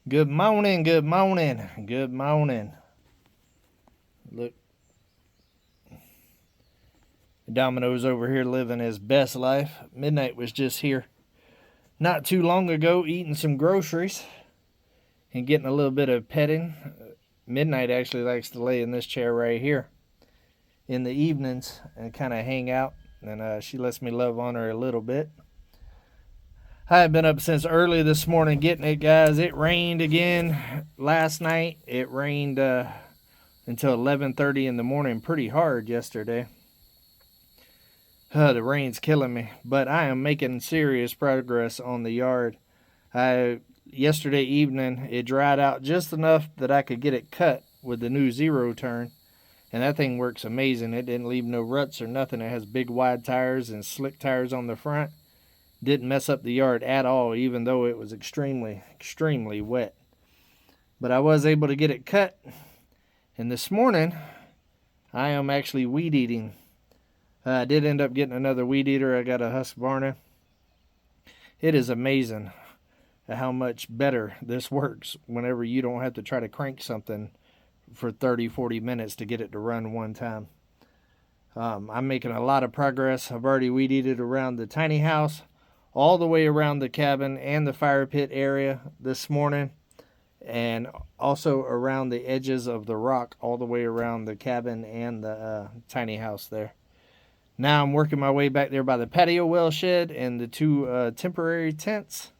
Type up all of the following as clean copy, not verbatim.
Good morning, good morning, good morning. Look, Domino's over here living his best life. Midnight was just here not too long ago eating some groceries and getting a little bit of petting. Midnight actually likes to lay in this chair right here in the evenings and kind of hang out, and she lets me love on her a little bit. I have been up since early this morning getting it, guys. It rained again last night. It rained until 11:30 in the morning pretty hard yesterday. The rain's killing me, but I am making serious progress on the yard. Yesterday evening it dried out just enough that I could get it cut with the new zero turn, and that thing works amazing. It didn't leave no ruts or nothing. It has big wide tires and slick tires on the front. Didn't mess up the yard at all, even though it was extremely wet. But I was able to get it cut, and this morning I am actually weed eating. I did end up getting another weed eater. I got a Husqvarna. It is amazing how much better this works whenever you don't have to try to crank something for 30-40 minutes to get it to run one time. I'm making a lot of progress. I've already weed eated around the tiny house, all the way around the cabin and the fire pit area this morning, and also around the edges of the rock all the way around the cabin and the tiny house there. Now I'm working my way back there by the patio well shed and the two temporary tents.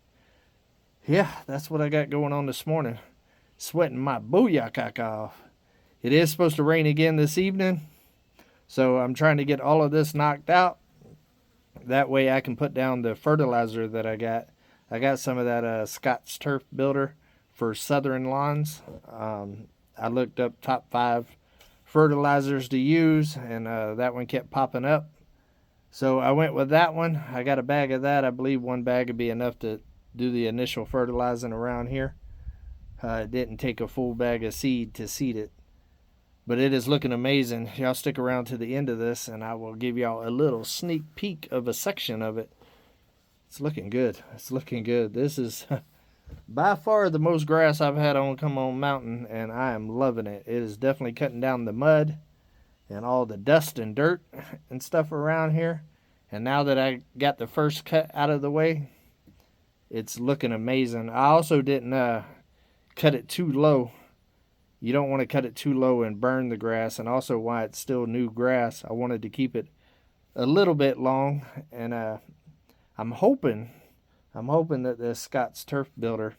Yeah, that's what I got going on this morning. Sweating my booyah off. It is supposed to rain again this evening, so I'm trying to get all of this knocked out. That way I can put down the fertilizer that I got. I got some of that Scott's Turf Builder for southern lawns. I looked up top 5 fertilizers to use, and that one kept popping up. So I went with that one. I got a bag of that. I believe one bag would be enough to do the initial fertilizing around here. It didn't take a full bag of seed to seed it. But it is looking amazing. Y'all stick around to the end of this, and I will give y'all a little sneak peek of a section of it. It's looking good. It's looking good. This is by far the most grass I've had on Come On Mountain, and I am loving it. It is definitely cutting down the mud and all the dust and dirt and stuff around here. And now that I got the first cut out of the way, it's looking amazing. I also didn't cut it too low. You don't want to cut it too low and burn the grass, and also why it's still new grass, I wanted to keep it a little bit long, and I'm hoping that the Scott's Turf Builder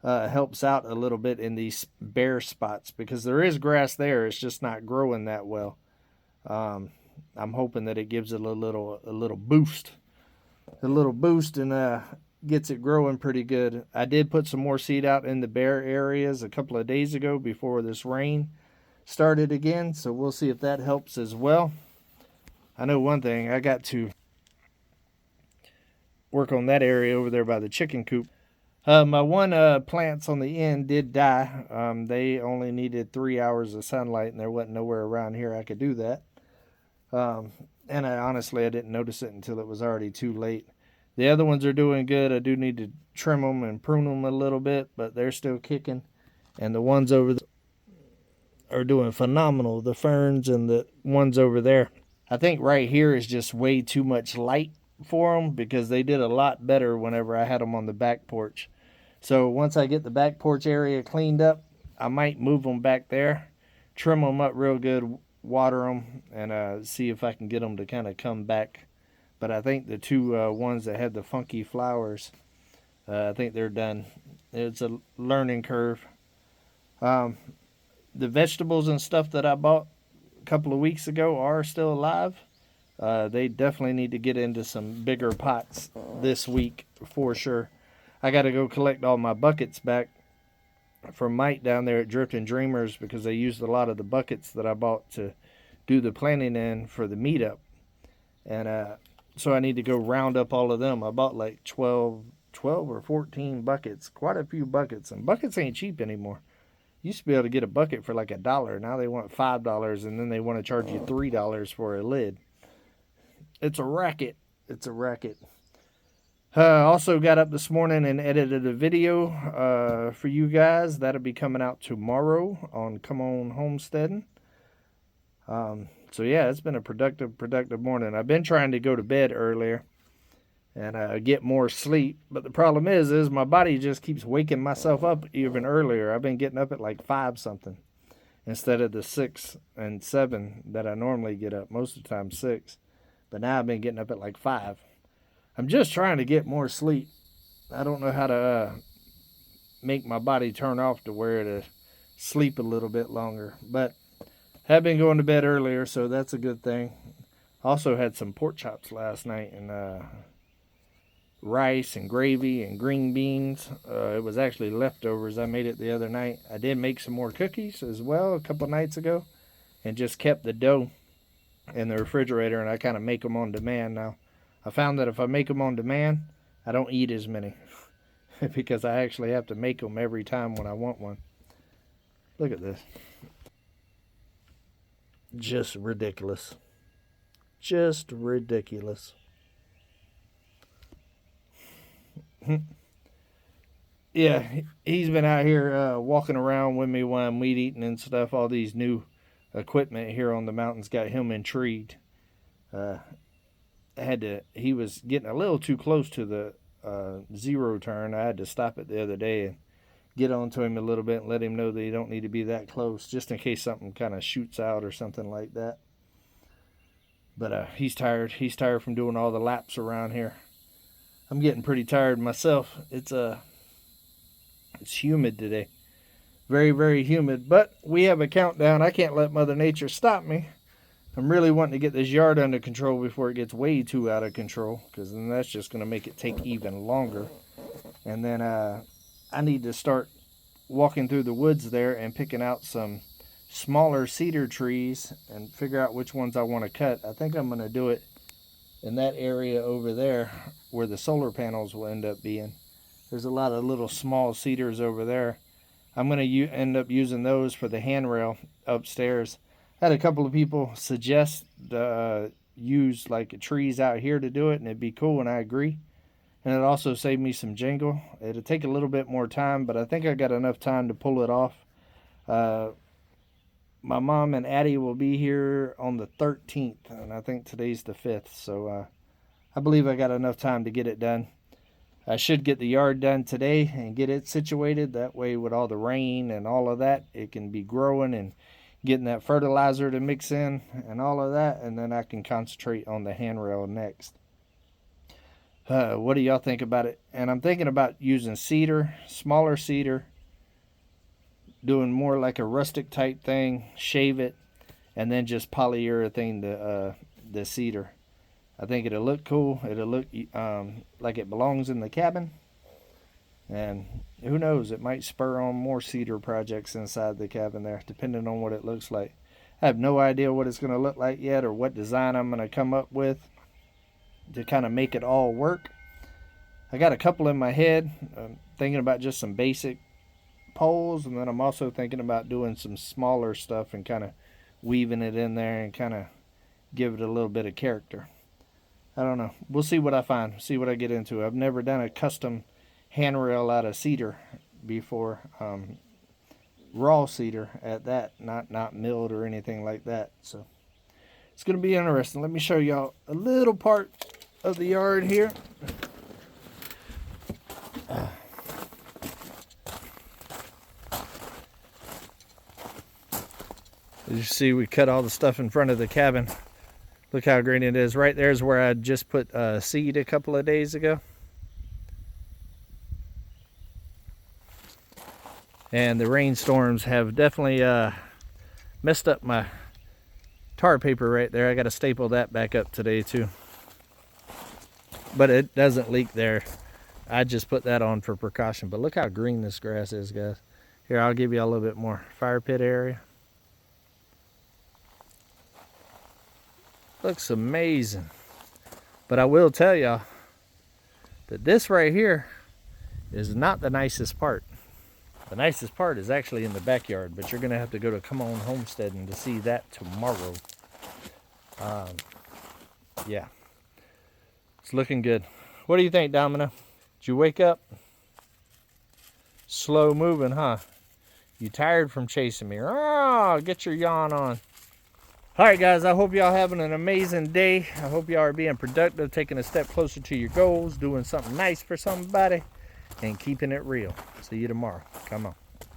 helps out a little bit in these bare spots, because there is grass there. It's just not growing that well. I'm hoping that it gives it a little boost, and gets it growing pretty good. I did put some more seed out in the bare areas a couple of days ago before this rain started again, so we'll see if that helps as well. I know one thing, I got to work on that area over there by the chicken coop. My one plants on the end did die. They only needed 3 hours of sunlight, and there wasn't nowhere around here I could do that. And honestly, I didn't notice it until it was already too late. The other ones are doing good. I do need to trim them and prune them a little bit, but they're still kicking. And the ones over there are doing phenomenal. The ferns and the ones over there. I think right here is just way too much light for them, because they did a lot better whenever I had them on the back porch. So once I get the back porch area cleaned up, I might move them back there, trim them up real good, water them, and see if I can get them to kind of come back. But I think the two ones that had the funky flowers, I think they're done. It's a learning curve. The vegetables and stuff that I bought a couple of weeks ago are still alive. They definitely need to get into some bigger pots this week for sure. I got to go collect all my buckets back from Mike down there at Drifting Dreamers, because they used a lot of the buckets that I bought to do the planting in for the meetup. And so I need to go round up all of them. I bought like 12 or 14 buckets, quite a few buckets. And buckets ain't cheap anymore. Used to be able to get a bucket for like $1. Now they want $5, and then they want to charge you $3 for a lid. It's a racket. It's a racket. Also got up this morning and edited a video for you guys. That'll be coming out tomorrow on Come On Homesteading. So yeah, it's been a productive morning. I've been trying to go to bed earlier and get more sleep, but the problem is my body just keeps waking myself up even earlier. I've been getting up at like 5 something instead of the 6 and 7 that I normally get up. Most of the time 6, but now I've been getting up at like 5. I'm just trying to get more sleep. I don't know how to make my body turn off to where to sleep a little bit longer, but have been going to bed earlier, so that's a good thing. Also had some pork chops last night and rice and gravy and green beans. It was actually leftovers. I made it the other night. I did make some more cookies as well a couple nights ago and just kept the dough in the refrigerator, and I kind of make them on demand now. I found that if I make them on demand, I don't eat as many because I actually have to make them every time when I want one. Look at this. Just ridiculous. Just ridiculous. Yeah, he's been out here walking around with me while I'm weed eating and stuff. All these new equipment here on the mountains got him intrigued. He was getting a little too close to the zero turn. I had to stop it the other day and get onto him a little bit and let him know that you don't need to be that close, just in case something kind of shoots out or something like that. But he's tired. He's tired from doing all the laps around here. I'm getting pretty tired myself. It's humid today. Very, very humid. But we have a countdown. I can't let Mother Nature stop me. I'm really wanting to get this yard under control before it gets way too out of control, because then that's just going to make it take even longer. And then I need to start walking through the woods there and picking out some smaller cedar trees and figure out which ones I want to cut. I think I'm going to do it in that area over there where the solar panels will end up being. There's a lot of little small cedars over there. I'm going to end up using those for the handrail upstairs. I had a couple of people suggest use like trees out here to do it, and it'd be cool, and I agree. And it also saved me some jingle. It'll take a little bit more time, but I think I got enough time to pull it off. My mom and Addie will be here on the 13th, and I think today's the 5th, so I believe I got enough time to get it done. I should get the yard done today and get it situated. That way, with all the rain and all of that, it can be growing and getting that fertilizer to mix in and all of that, and then I can concentrate on the handrail next. What do y'all think about it? And I'm thinking about using cedar, smaller cedar, doing more like a rustic type thing, shave it, and then just polyurethane the cedar. I think it'll look cool. It'll look like it belongs in the cabin. And who knows, it might spur on more cedar projects inside the cabin there, depending on what it looks like. I have no idea what it's going to look like yet or what design I'm going to come up with to kind of make it all work. I got a couple in my head. I'm thinking about just some basic poles, and then I'm also thinking about doing some smaller stuff and kind of weaving it in there and kind of give it a little bit of character. I don't know. We'll see what I find, see what I get into. I've never done a custom handrail out of cedar before, raw cedar at that, not milled or anything like that. So it's going to be interesting. Let me show y'all a little part of the yard here. As you see, we cut all the stuff in front of the cabin. Look how green it is. Right there's where I just put seed a couple of days ago. And the rainstorms have definitely messed up my tar paper right there. I got to staple that back up today too. But it doesn't leak there. I just put that on for precaution. But look how green this grass is, guys. Here, I'll give you a little bit more. Fire pit area. Looks amazing. But I will tell y'all that this right here is not the nicest part. The nicest part is actually in the backyard, but you're going to have to go to Come On Homesteading to see that tomorrow. Yeah. It's looking good. What What do you think, Domino? Did you wake up? Slow moving, huh? You tired from chasing me? Oh, get your yawn on. All right, guys, I hope y'all having an amazing day. I hope y'all are being productive, taking a step closer to your goals, doing something nice for somebody, and keeping it real. See you tomorrow. Come on.